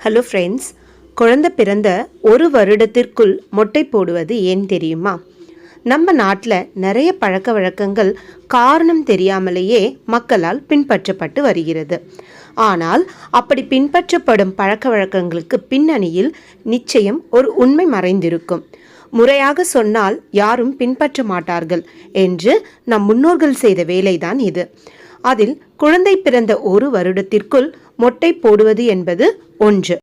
Hello friends, குழந்தை பிறந்த ஒரு வருடத்திற்குள் மொட்டை போடுவது ஏன் தெரியுமா? நம்ம நாட்டில் நிறைய பழக்க வழக்கங்கள் காரணம் தெரியாமலேயே மக்களால் பின்பற்றப்பட்டு வருகிறது. ஆனால் அப்படி பின்பற்றப்படும் பழக்க வழக்கங்களுக்கு பின்னணியில் நிச்சயம் ஒரு உண்மை மறைந்திருக்கும். முறையாக சொன்னால் யாரும் பின்பற்ற மாட்டார்கள் என்று நம் முன்னோர்கள் செய்த வேலைதான் இது. அதில் குழந்தை பிறந்த ஒரு வருடத்திற்குள் மொட்டை போடுவது என்பது ஒன்று.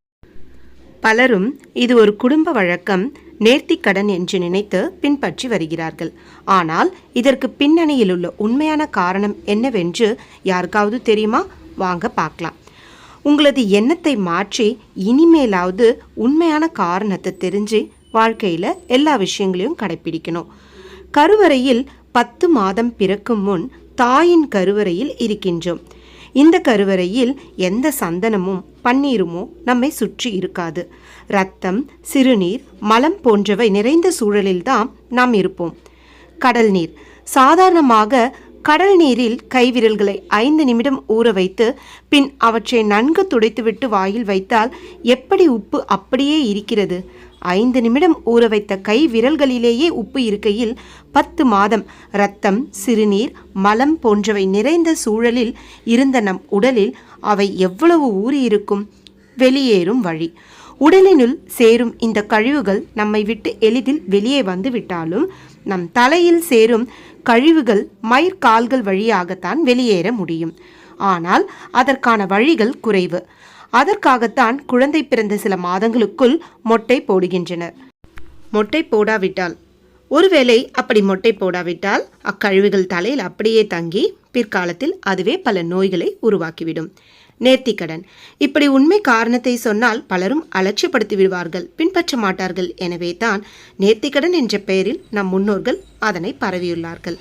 பலரும் இது ஒரு குடும்ப வழக்கம், நேர்த்திக்கடன் என்று நினைத்து பின்பற்றி வருகிறார்கள். ஆனால் இதற்கு பின்னணியில் உள்ள உண்மையான காரணம் என்னவென்று யாருக்காவது தெரியுமா? வாங்க பார்க்கலாம். உங்களது எண்ணத்தை மாற்றி இனிமேலாவது உண்மையான காரணத்தை தெரிஞ்சு வாழ்க்கையில் எல்லா விஷயங்களையும் கடைப்பிடிக்கணும். கருவறையில் 10 மாதம் பிறக்கும் முன் தாயின் கருவறையில் இருக்கின்றோம். இந்த கருவறையில் எந்த சந்தனமும் பன்னீருமோ நம்மை சுற்றி இருக்காது. இரத்தம், சிறுநீர், மலம் போன்றவை நிறைந்த சூழலில்தான் நாம் இருப்போம். கடல் நீர். சாதாரணமாக கடல் நீரில் கைவிரல்களை 5 நிமிடம் ஊற வைத்து பின் அவற்றை நன்கு துடைத்துவிட்டு வாயில் வைத்தால் எப்படி உப்பு அப்படியே இருக்கிறது? 5 நிமிடம் ஊற வைத்த கை விரல்களிலேயே உப்பு இருக்கையில் 10 மாதம் இரத்தம், சிறுநீர், மலம் போன்றவை நிறைந்த சூழலில் இருந்த நம் உடலில் அவை எவ்வளவு ஊறியிருக்கும்? வெளியேறும் வழி. உடலினுள் சேரும் இந்த கழிவுகள் நம்மை விட்டு எளிதில் வெளியே வந்து விட்டாலும் நம் தலையில் சேரும் கழிவுகள் மயிர்கால்கள் வழியாகத்தான் வெளியேற முடியும். ஆனால் அதற்கான வழிகள் குறைவு. அதற்காகத்தான் குழந்தை பிறந்த சில மாதங்களுக்குள் மொட்டை போடுகின்றனர். மொட்டை போடாவிட்டால், ஒருவேளை அப்படி மொட்டை போடாவிட்டால் அக்கழிவுகள் தலையில் அப்படியே தங்கி பிற்காலத்தில் அதுவே பல நோய்களை உருவாக்கிவிடும். நேர்த்திக்கடன். இப்படி உண்மை காரணத்தை சொன்னால் பலரும் அலட்சியப்படுத்தி விடுவார்கள், பின்பற்ற மாட்டார்கள். எனவே தான் நேர்த்திக்கடன் என்ற பெயரில் நம் முன்னோர்கள் அதனை பரவியுள்ளார்கள்.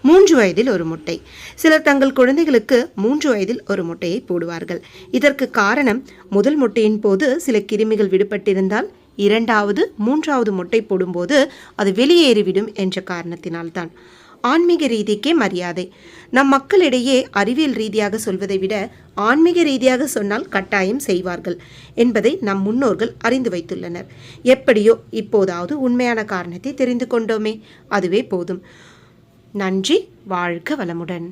3 வயதில் ஒரு முட்டை. சிலர் தங்கள் குழந்தைகளுக்கு 3 வயதில் ஒரு முட்டையை போடுவார்கள். இதற்கு காரணம், முதல் முட்டையின் போது சில கிருமிகள் விடுபட்டிருந்தால் 2வது 3வது முட்டை போடும்போது அது வெளியேறிவிடும் என்ற காரணத்தினால்தான். ஆன்மீக ரீதிக்கே மரியாதை. நம் மக்களிடையே அறிவியல் ரீதியாக சொல்வதை விட ஆன்மீக ரீதியாக சொன்னால் கட்டாயம் செய்வார்கள் என்பதை நம் முன்னோர்கள் அறிந்து வைத்துள்ளனர். எப்படியோ இப்போதாவது உண்மையான காரணத்தை தெரிந்து கொண்டோமே, அதுவே போதும். நன்றி. வாழ்க வளமுடன்.